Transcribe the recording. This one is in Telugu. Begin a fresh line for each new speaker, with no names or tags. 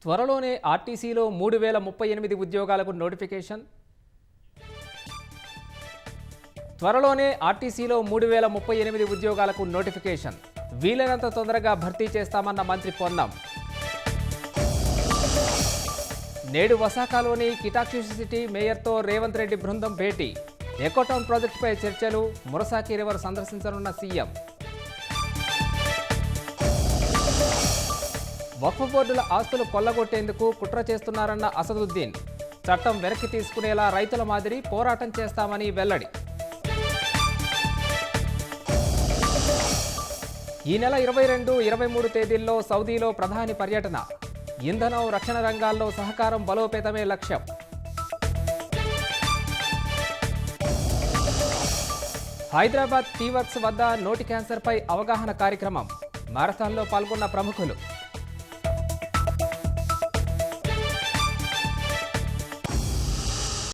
త్వరలోనే ఆర్టీసీలో 3038 ఉద్యోగాలకు నోటిఫికేషన్. త్వరలోనే ఆర్టీసీలో 3038 ఉద్యోగాలకు నోటిఫికేషన్. వీలైనంత తొందరగా భర్తీ చేస్తామన్న మంత్రి పొన్నం. నేడు వసాకాలోని కిటాక్షి సిటీ మేయర్తో రేవంత్ రెడ్డి బృందం భేటీ. ఎకోటౌన్ ప్రాజెక్టుపై చర్చలు. మురసాకి రివర్ సందర్శించనున్న సీఎం. వక్ఫ్ బోర్డుల ఆస్తులు కొల్లగొట్టేందుకు కుట్ర చేస్తున్నారన్న అసదుద్దీన్. చట్టం వెనక్కి తీసుకునేలా రైతుల మాదిరి పోరాటం చేస్తామని వెల్లడి. ఈ నెల 22, 23 తేదీల్లో సౌదీలో ప్రధాని పర్యటన. ఇంధనం, రక్షణ రంగాల్లో సహకారం బలోపేతమే లక్ష్యం. హైదరాబాద్ టీవర్క్స్ వద్ద నోటి క్యాన్సర్పై అవగాహన కార్యక్రమం. మారథాన్లో పాల్గొన్న ప్రముఖులు.